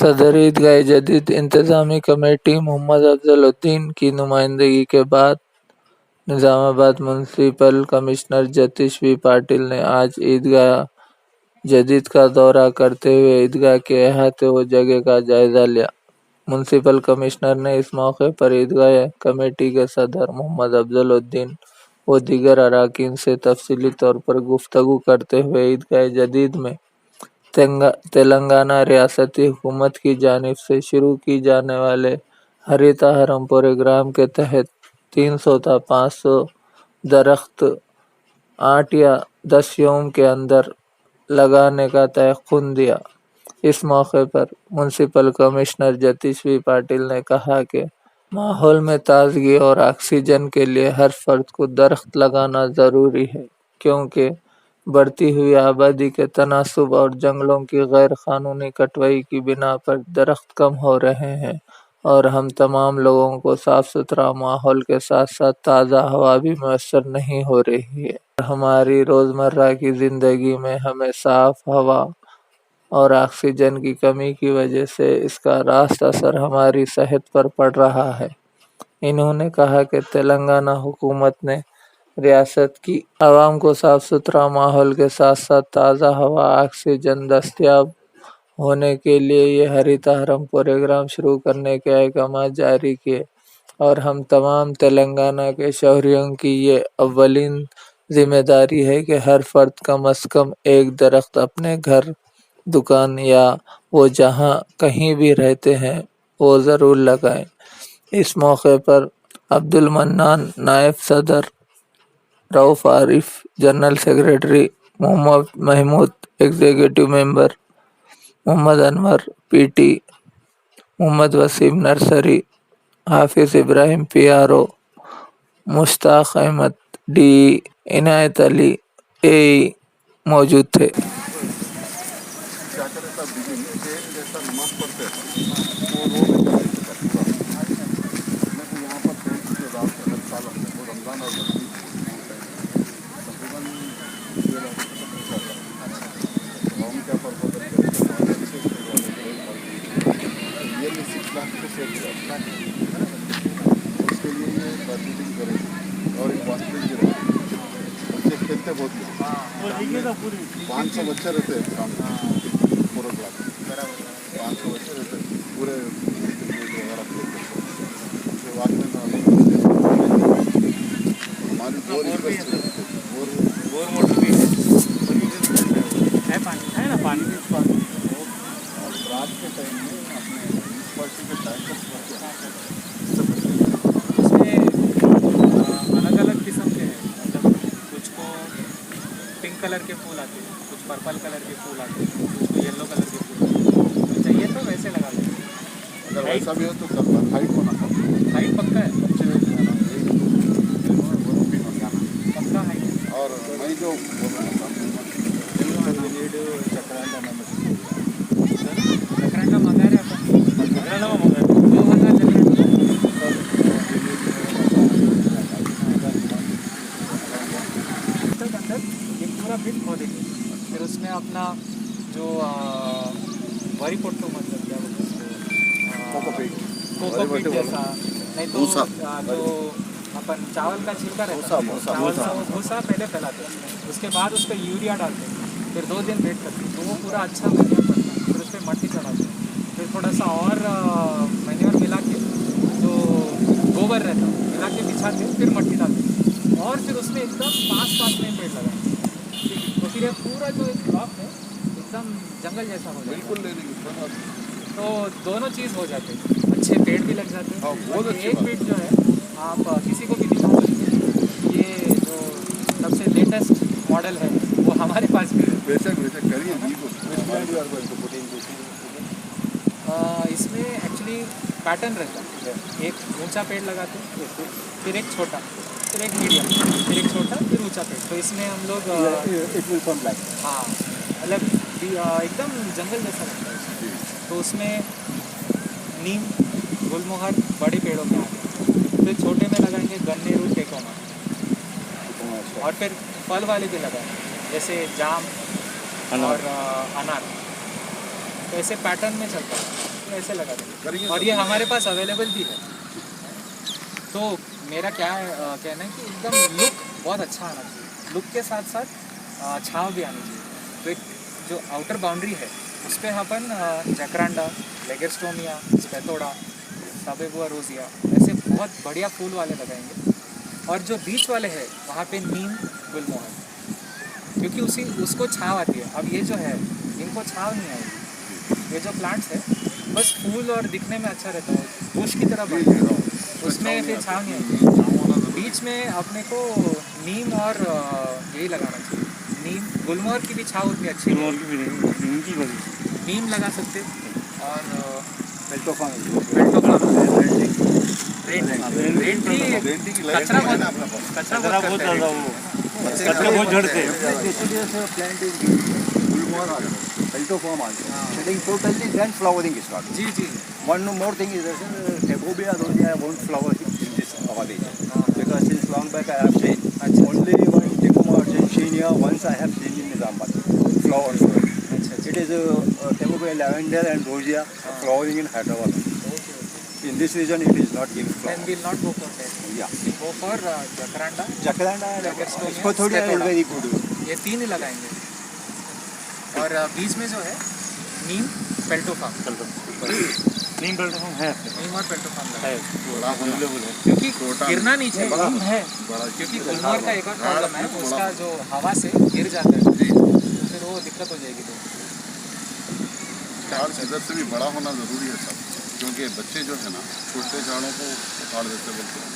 सदर ईदगाह जदीद इंतज़ामी कमेटी मोहम्मद अफजलुद्दीन की नुमाइंदगी के बाद Nizamabad municipal commissioner Jatish V Patil ने आज ईदगाह जदीद का दौरा करते हुए ईदगाह के अहाते व जगह का जायज़ा लिया। म्युनिसिपल कमिश्नर ने इस मौके पर ईदगाह कमेटी के सदर मोहम्मद अफजलुद्दीन व दीगर अरकान से तफसीली तौर पर गुफ्तगू करते हुए ईदगाह जदीद में तेलंगाना रियासती हुकूमत की जानिब से शुरू की जाने वाले हरितहारम प्रोग्राम के तहत 300 था 500 दरख्त 8 या 10 यौम के अंदर लगाने का तयक़ुन दिया। इस मौके पर municipal commissioner Jatish V Patil ने कहा कि माहौल में ताजगी और ऑक्सीजन के लिए हर फर्द को दरख्त लगाना ज़रूरी है, क्योंकि बढ़ती हुई आबादी के तनासुब और जंगलों की गैर कानूनी कटवाई की बिना पर दरख्त कम हो रहे हैं और हम तमाम लोगों को साफ़ सुथरा माहौल के साथ साथ ताज़ा हवा भी मैसर नहीं हो रही है। हमारी रोज़मर्रा की ज़िंदगी में हमें साफ़ हवा और ऑक्सीजन की कमी की वजह से इसका रास्त असर हमारी सेहत पर पड़ रहा है। इन्होंने कहा कि तेलंगाना हुकूमत ने रियासत की आवाम को साफ़ सुथरा माहौल के साथ साथ ताज़ा हवा ऑक्सीजन दस्तयाब होने के लिए ये हरितहारम प्रोग्राम शुरू करने के अहकाम जारी किए और हम तमाम तेलंगाना के शहरियों की ये अव्वलीन ज़िम्मेदारी है कि हर फर्द कम अज़ कम एक दरख्त अपने घर, दुकान या वो जहाँ कहीं भी रहते हैं वो ज़रूर लगाएं। इस मौके पर अब्दुल मन्नान नायब सदर, Rauf Arif general secretary, Mohammed Mahmood executive member, Mohammed Anwar PT, Mohammed Waseem nursery, Hafiz Ibrahim PRO, Mushtaq Ahmed D, Inayat Ali A मौजूद थे। उसके लिए ये मार्केटिंग करें और एक वास्ते भी रहे, बच्चे खेलते बहुत हैं, 500 बच्चे रहते हैं शाम को 4 o'clock, 500 बच्चे रहते हैं पूरे वगैरह खेलते हैं। वाकई हमारी बोर मोटर भी है, पानी है ना, पानी और रात के टाइम में अपने के टाइम अलग अलग किस्म के हैं, मतलब कुछ को पिंक कलर के फूल आते हैं, कुछ पर्पल कलर के फूल आते हैं, कुछ को येलो कलर के फूल आते हैं। तो चाहिए तो वैसे लगा दें, अगर वैसा भी हो तो हाइट होना हाइट पक्का है, पक्का हाइट। और मैं जो चक्रांडा मंगा रहे अपन, चक्रांडा मंगा 2000 चक्रांडा अंदर एक पूरा फिट खो देंगे, फिर उसमें अपना जो वरी पोट्टो, मतलब क्या बोलते हैं, कोकोपीट जैसा, नहीं तो जो अपन चावल का छिलका रहता है, चावल का वो भूसा पहले फैलाते हैं, उसके बाद उस पर यूरिया डालते हैं, फिर 2 दिन वेट करते हैं तो वो पूरा अच्छा मैन्योर बनता है, फिर उस पर मट्टी चढ़ाते हैं, फिर थोड़ा सा और मैन्योर मिला के जो गोबर रहता है मिला के बिछाते हैं, फिर मट्टी डालते हैं और फिर उसमें एकदम पास में पेड़ लगाते हैं। ठीक है, तो फिर ये पूरा जो एक ब्लॉक है एकदम जंगल जैसा हो जाता है, बिल्कुल तो दोनों चीज़ हो जाते हैं, अच्छे पेड़ भी लग जाते हैं। एक पेड़ जो है आप किसी को भी दिखा सकते हैं, ये जो सबसे लेटेस्ट मॉडल है वो हमारे पास भी है। बेशक करिए, इसमें एक्चुअली पैटर्न रहता है, एक ऊंचा पेड़ लगाते हैं, फिर एक छोटा, फिर एक मीडियम, फिर एक छोटा, फिर ऊंचा पेड़। तो इसमें हम लोग हाँ मतलब एकदम जंगल जैसा लगता है। तो उसमें नीम, गुलमोहर बड़े पेड़ों में आ गए, फिर छोटे में लगाएंगे गन्नेरू, टेकोमा, और फिर फल वाले भी लगाएंगे जैसे जाम और अनार। तो ऐसे पैटर्न में चलता है। ऐसे लगा देंगे और ये हमारे पास अवेलेबल भी है। तो मेरा क्या कहना है कि एकदम लुक बहुत अच्छा आना चाहिए, लुक के साथ साथ छाँव भी आनी चाहिए। तो एक जो आउटर बाउंड्री है उस पर अपन जकरांडा, लेगेस्टोमिया, स्पेथोडा, साबेबुआ रोजिया ऐसे बहुत बढ़िया फूल वाले लगाएंगे। और जो बीच वाले हैं वहाँ पे नीम, गुलमोहर, क्योंकि उसको छाँव आती है। अब ये जो है इनको छाँव नहीं आएगी, ये जो प्लांट्स है बस फूल और दिखने में अच्छा रहता है, बुश की तरह बढ़ता है, उसमें फिर छाँव नहीं आएगी। बीच में अपने को नीम और यही लगाना चाहिए, नीम, गुलमोहर की भी छाँव उतनी अच्छी नहीं, नीम लगा सकते और पेल्टोफाम रेड ट्री कचरा बहुत ज़्यादा, वो कचरा बहुत झड़ते हैं। Plant is gulmohar also, peltophorum also. Shedding totally, then flowering start. जी जी One more thing is that Tegobia rosea won't flower in this holiday because since long back I have seen only one Tegoma Argentina once I have seen in Nizamabad flowers. It is Tegobia lavender and rosea flowering in Hyderabad. In this region it is not giving then flower. we'll not go for that, Yeah. we'll go for jacaranda, Jacaranda and Legerstonia, Spathodia is Spathoda. very good. ये तीन ही लगाएंगे। और बीच में जो है नीम, पेल्टोफाम, नीम पेल्टोफाम है, नीम और पेल्टोफाम है, लगाएंगे अवेलेबल है। क्योंकि गिरना नहीं चाहिए, नीम है, क्योंकि गुलमोहर का एक और प्रॉब्लम है, उसका जो हवा से गिर जाता है तो फिर वो दिक्कत हो जाएगी। तो झाड़ इधर से भी बड़ा होना ज़रूरी है सब, क्योंकि बच्चे जो है ना छोटे झाड़ों को उखाड़ देते बोलते हैं।